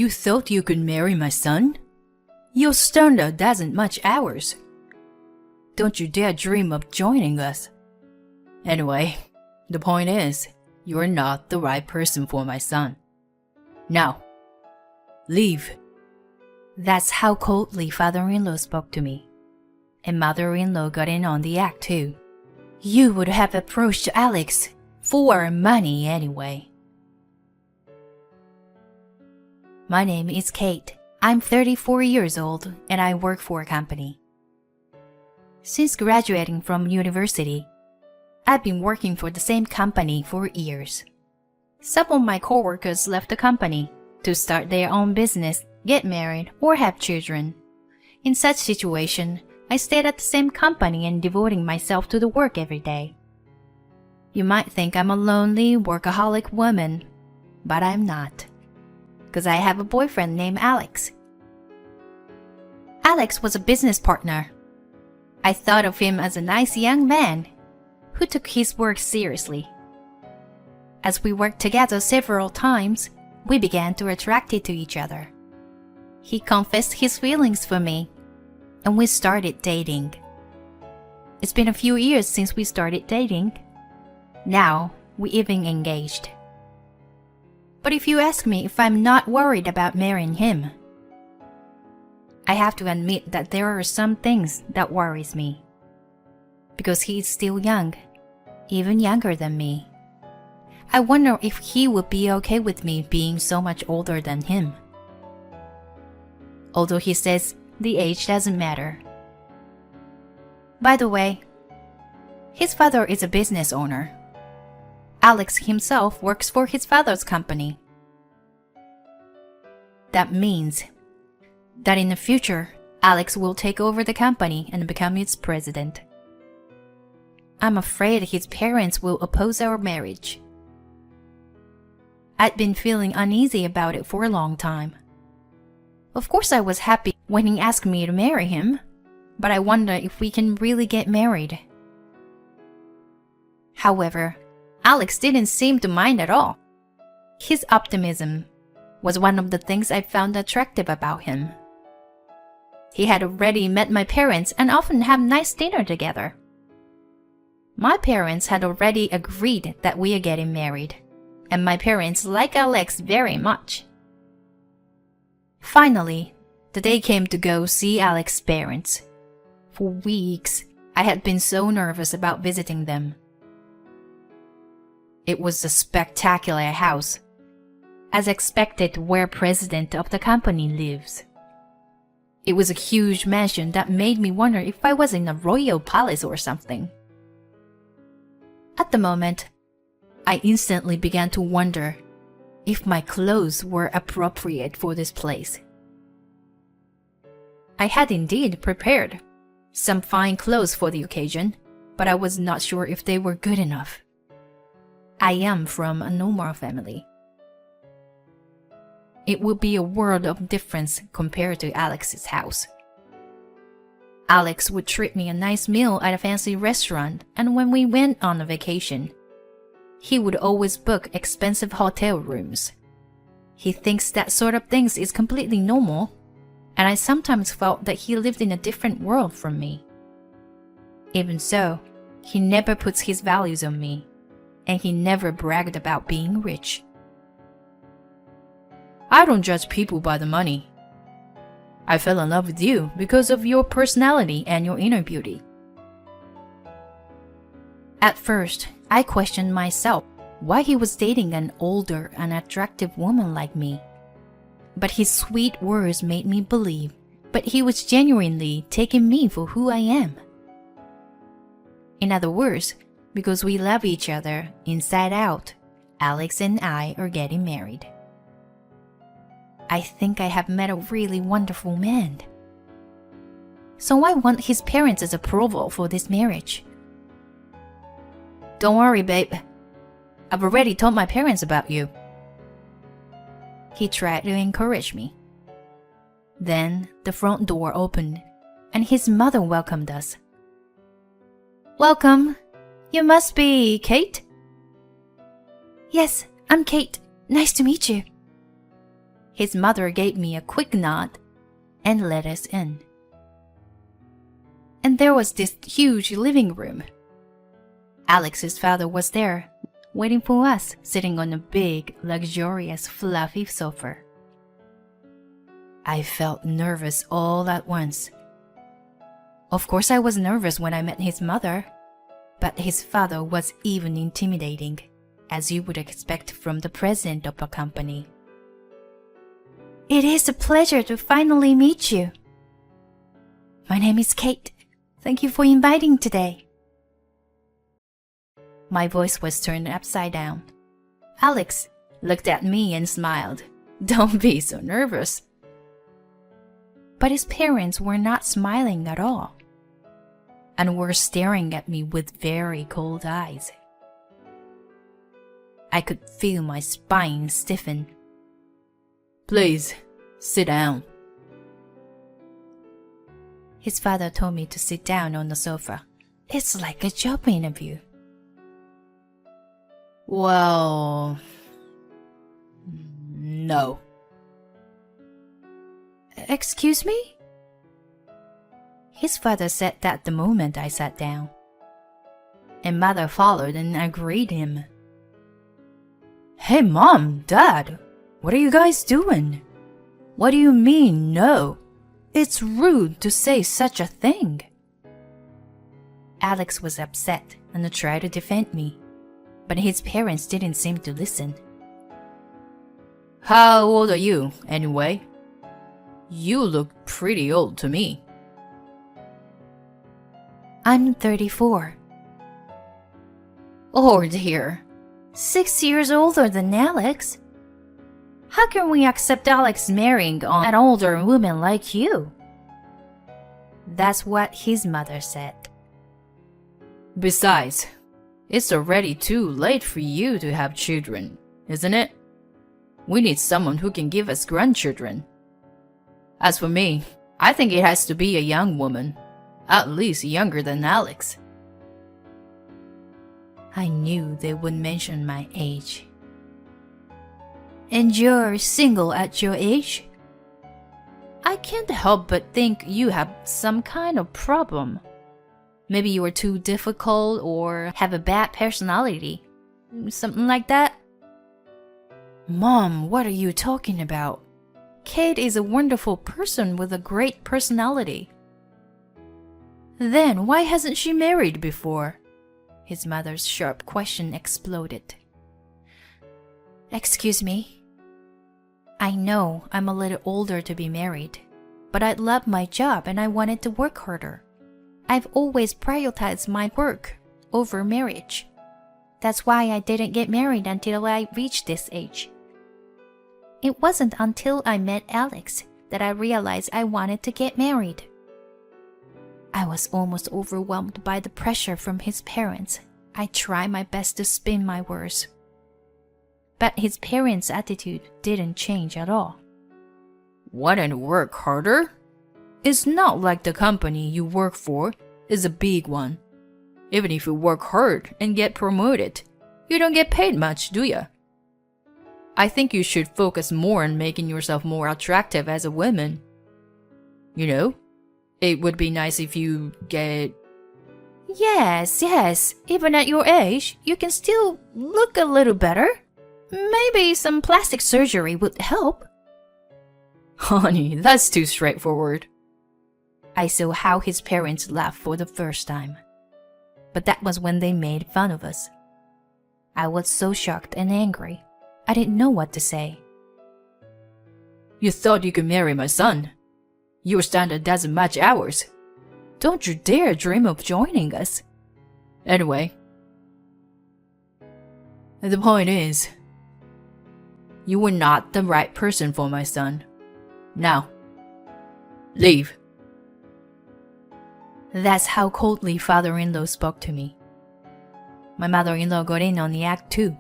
You thought you could marry my son? Your standard doesn't match ours. Don't you dare dream of joining us. Anyway, the point is, you're not the right person for my son. Now, leave. That's how coldly father-in-law spoke to me. And mother-in-law got in on the act too. You would have approached Alex for money anyway. My name is Kate. I'm 34 years old and I work for a company. Since graduating from university, I've been working for the same company for years. Some of my coworkers left the company to start their own business, get married, or have children. In such situation, I stayed at the same company and devoting myself to the work every day. You might think I'm a lonely, workaholic woman, but I'm not. Because I have a boyfriend named Alex. Alex was a business partner. I thought of him as a nice young man who took his work seriously. As we worked together several times, we began to attract to each other. He confessed his feelings for me, and we started dating. It's been a few years since we started dating. Now, we even engaged. But if you ask me if I'm not worried about marrying him, I have to admit that there are some things that worries me. Because he is still young, even younger than me. I wonder if he would be okay with me being so much older than him. Although he says the age doesn't matter. By the way, his father is a business owner. Alex himself works for his father's company. That means that in the future, Alex will take over the company and become its president. I'm afraid his parents will oppose our marriage. I'd been feeling uneasy about it for a long time. Of course I was happy when he asked me to marry him, but I wonder if we can really get married. However, Alex didn't seem to mind at all. His optimism was one of the things I found attractive about him. He had already met my parents and often have nice dinner together. My parents had already agreed that we are getting married, and my parents like Alex very much. Finally, the day came to go see Alex's parents. For weeks, I had been so nervous about visiting them. It was a spectacular house, as expected where president of the company lives. It was a huge mansion that made me wonder if I was in a royal palace or something. At the moment, I instantly began to wonder if my clothes were appropriate for this place. I had indeed prepared some fine clothes for the occasion, but I was not sure if they were good enough. I am from a normal family. It would be a world of difference compared to Alex's house. Alex would treat me a nice meal at a fancy restaurant, and when we went on a vacation, he would always book expensive hotel rooms. He thinks that sort of things is completely normal, and I sometimes felt that he lived in a different world from me. Even so, he never puts his values on me, and he never bragged about being rich. I don't judge people by the money. I fell in love with you because of your personality and your inner beauty. At first, I questioned myself why he was dating an older and attractive woman like me. But his sweet words made me believe that he was genuinely taking me for who I am. In other words, because we love each other inside out, Alex and I are getting married. I think I have met a really wonderful man. So I want his parents' approval for this marriage. Don't worry, babe. I've already told my parents about you. He tried to encourage me. Then the front door opened, and his mother welcomed us. Welcome. You must be Kate? Yes, I'm Kate. Nice to meet you. His mother gave me a quick nod and let us in. And there was this huge living room. Alex's father was there, waiting for us, sitting on a big, luxurious, fluffy sofa. I felt nervous all at once. Of course I was nervous when I met his mother, but his father was even intimidating, as you would expect from the president of a company. It is a pleasure to finally meet you. My name is Kate. Thank you for inviting today. My voice was turned upside down. Alex looked at me and smiled. Don't be so nervous. But his parents were not smiling at all, and were staring at me with very cold eyes. I could feel my spine stiffen. Please, sit down. His father told me to sit down on the sofa. It's like a job interview. Well, no. Excuse me? His father said that the moment I sat down, and mother followed and agreed him. Hey, Mom, Dad, what are you guys doing? What do you mean, no? It's rude to say such a thing. Alex was upset and tried to defend me, but his parents didn't seem to listen. How old are you, anyway? You look pretty old to me. I'm 34. Oh dear. 6 years older than Alex. How can we accept Alex marrying an older woman like you? That's what his mother said. Besides, it's already too late for you to have children, isn't it? We need someone who can give us grandchildren. As for me, I think it has to be a young woman, at least younger than Alex. I knew they would mention my age. And you're single at your age? I can't help but think you have some kind of problem. Maybe you are too difficult or have a bad personality. Something like that. Mom, what are you talking about? Kate is a wonderful person with a great personality. Then why hasn't she married before? His mother's sharp question exploded. Excuse me. I know I'm a little older to be married, but I love my job and I wanted to work harder. I've always prioritized my work over marriage. That's why I didn't get married until I reached this age. It wasn't until I met Alex that I realized I wanted to get married. I was almost overwhelmed by the pressure from his parents. I tried my best to spin my words. But his parents' attitude didn't change at all. Want to work harder? It's not like the company you work for is a big one. Even if you work hard and get promoted, you don't get paid much, do you? I think you should focus more on making yourself more attractive as a woman. You know, it would be nice if you get... Yes, even at your age, you can still look a little better. Maybe some plastic surgery would help. Honey, that's too straightforward. I saw how his parents laughed for the first time. But that was when they made fun of us. I was so shocked and angry. I didn't know what to say. You thought you could marry my son? Your standard doesn't match ours. Don't you dare dream of joining us. Anyway, the point is, you were not the right person for my son. Now, leave. That's how coldly father-in-law spoke to me. My mother-in-law got in on the act too.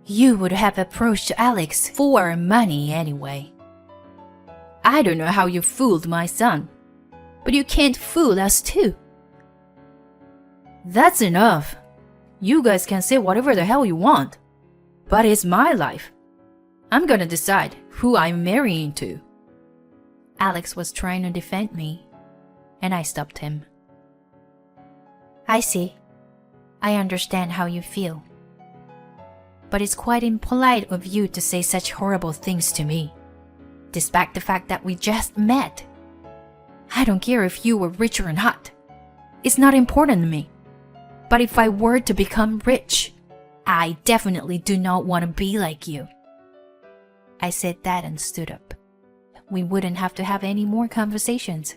You would have approached Alex for money anyway. I don't know how you fooled my son, but you can't fool us too. That's enough. You guys can say whatever the hell you want, but it's my life. I'm gonna decide who I'm marrying to. Alex was trying to defend me, and I stopped him. I see. I understand how you feel. But it's quite impolite of you to say such horrible things to me, despite the fact that we just met. I don't care if you were rich or not. It's not important to me. But if I were to become rich, I definitely do not want to be like you. I said that and stood up. We wouldn't have to have any more conversations,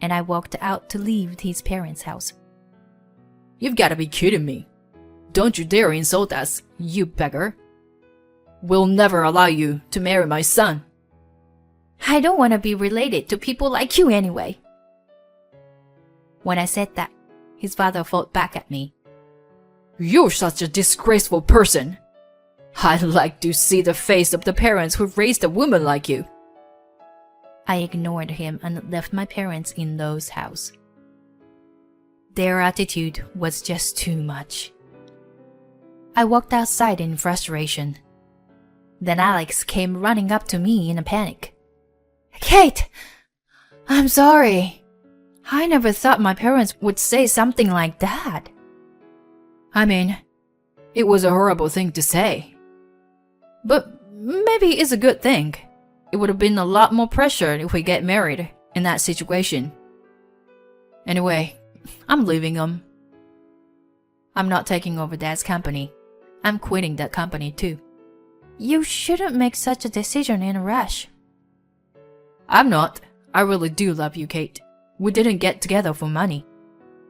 and I walked out to leave his parents' house. You've got to be kidding me. Don't you dare insult us, you beggar. We'll never allow you to marry my son. I don't want to be related to people like you anyway. When I said that, his father fought back at me. You're such a disgraceful person. I'd like to see the face of the parents who raised a woman like you. I ignored him and left my parents in Lo's house. Their attitude was just too much. I walked outside in frustration. Then Alex came running up to me in a panic. Kate! I'm sorry. I never thought my parents would say something like that. I mean, it was a horrible thing to say. But maybe it's a good thing. It would have been a lot more pressure if we get married in that situation. Anyway, I'm leaving them. I'm not taking over Dad's company. I'm quitting that company too. You shouldn't make such a decision in a rush. I'm not. I really do love you, Kate. We didn't get together for money.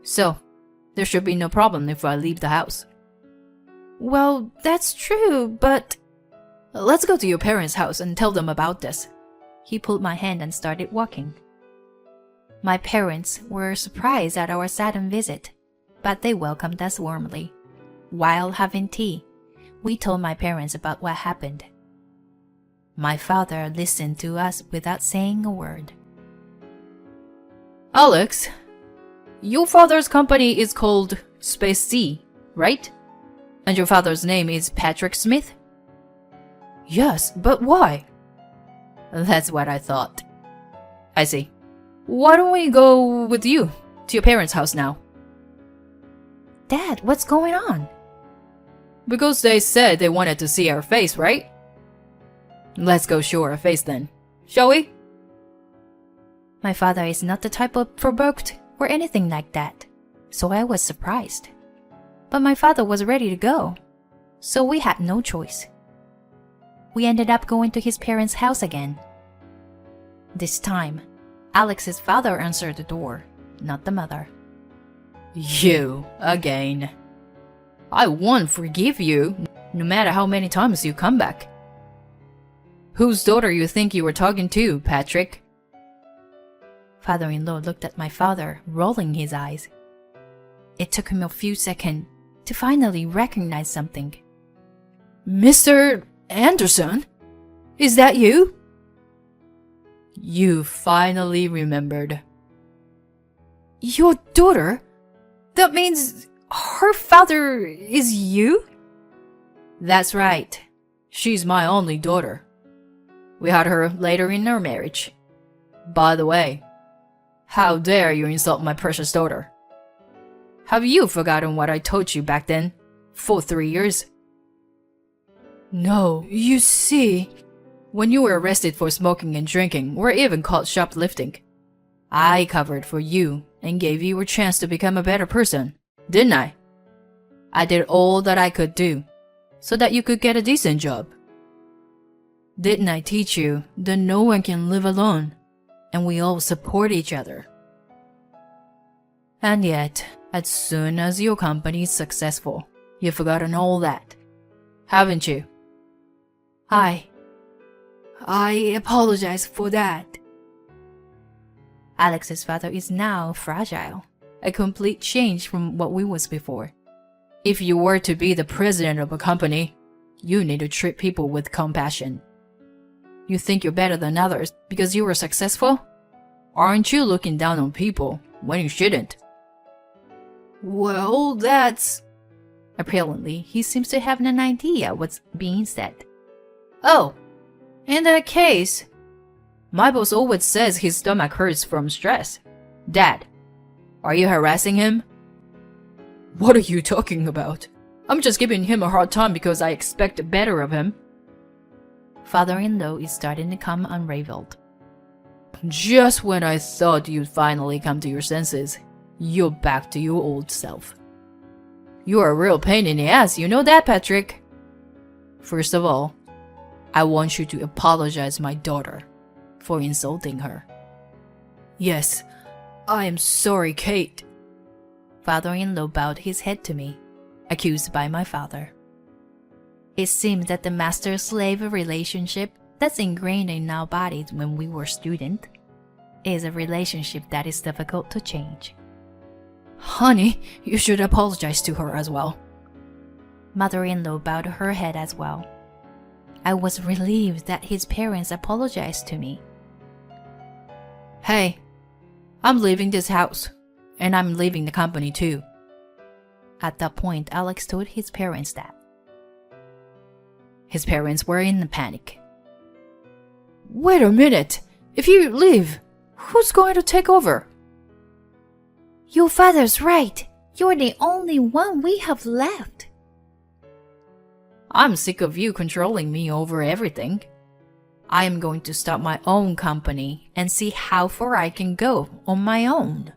So, there should be no problem if I leave the house. Well, that's true, but... Let's go to your parents' house and tell them about this. He pulled my hand and started walking. My parents were surprised at our sudden visit, but they welcomed us warmly. While having tea, we told my parents about what happened. My father listened to us without saying a word. Alex, your father's company is called Space C, right? And your father's name is Patrick Smith? Yes, but why? That's what I thought. I see. Why don't we go with you to your parents' house now? Dad, what's going on? Because they said they wanted to see our face, right? Let's go show our face then, shall we? My father is not the type of provoked or anything like that, so I was surprised. But my father was ready to go, so we had no choice. We ended up going to his parents' house again. This time, Alex's father answered the door, not the mother. You, again. I won't forgive you, no matter how many times you come back. Whose daughter you think you were talking to, Patrick? Father-in-law looked at my father, rolling his eyes. It took him a few seconds to finally recognize something. Mr. Anderson? Is that you? You finally remembered. Your daughter? That means her father is you? That's right. She's my only daughter. We had her later in our marriage. By the way, how dare you insult my precious daughter? Have you forgotten what I told you back then, for 3 years? No, you see, when you were arrested for smoking and drinking, or even caught shoplifting, I covered for you and gave you a chance to become a better person, didn't I? I did all that I could do, so that you could get a decent job. Didn't I teach you that no one can live alone, and we all support each other? And yet, as soon as your company is successful, you've forgotten all that, haven't you? I apologize for that. Alex's father is now fragile, a complete change from what we was before. If you were to be the president of a company, you need to treat people with compassion. You think you're better than others because you were successful? Aren't you looking down on people when you shouldn't? Well, that's... Apparently, he seems to have an idea what's being said. Oh, in that case, my boss always says his stomach hurts from stress. Dad, are you harassing him? What are you talking about? I'm just giving him a hard time because I expect better of him. Father-in-law is starting to come unraveled. Just when I thought you'd finally come to your senses, you're back to your old self. You're a real pain in the ass, you know that, Patrick? First of all, I want you to apologize to my daughter for insulting her. Yes, I am sorry, Kate. Father-in-law bowed his head to me, accused by my father. It seemed that the master-slave relationship that's ingrained in our bodies when we were students is a relationship that is difficult to change. Honey, you should apologize to her as well. Mother-in-law bowed her head as well. I was relieved that his parents apologized to me. Hey, I'm leaving this house, and I'm leaving the company too. At that point, Alex told his parents that. His parents were in a panic. Wait a minute! If you leave, who's going to take over? Your father's right. You're the only one we have left. I'm sick of you controlling me over everything. I am going to start my own company and see how far I can go on my own.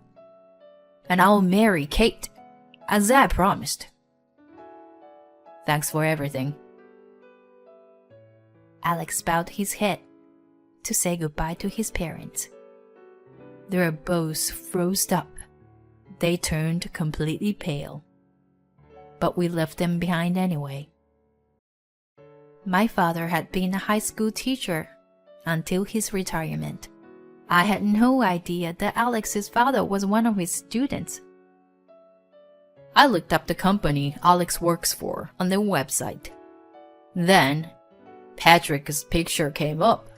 And I'll marry Kate, as I promised. Thanks for everything. Alex bowed his head to say goodbye to his parents. They were both froze up. They turned completely pale. But we left them behind anyway. My father had been a high school teacher until his retirement. I had no idea that Alex's father was one of his students. I looked up the company Alex works for on their website. Then, Patrick's picture came up.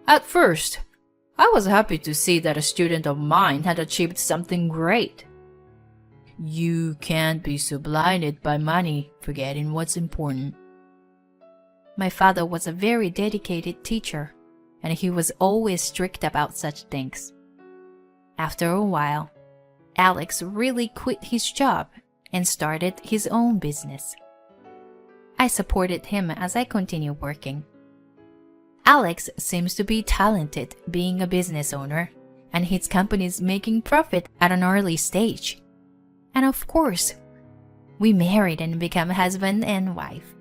At first, I was happy to see that a student of mine had achieved something great. You can't be so blinded by money, forgetting what's important. My father was a very dedicated teacher, and he was always strict about such things. After a while, Alex really quit his job and started his own business. I supported him as I continued working. Alex seems to be talented being a business owner, and his company is making profit at an early stage. And of course, we married and became husband and wife.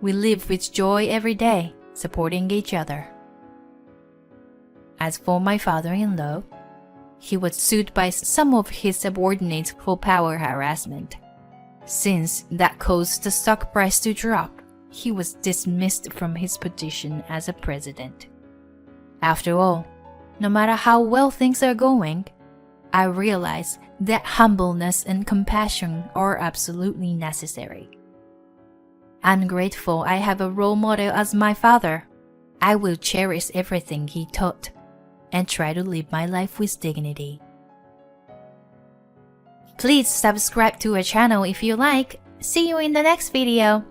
We live with joy every day, supporting each other. As for my father-in-law, he was sued by some of his subordinates for power harassment. Since that caused the stock price to drop, he was dismissed from his position as a president. After all, no matter how well things are going, I realize that humbleness and compassion are absolutely necessary. I'm grateful I have a role model as my father. I will cherish everything he taught and try to live my life with dignity. Please subscribe to our channel if you like. See you in the next video.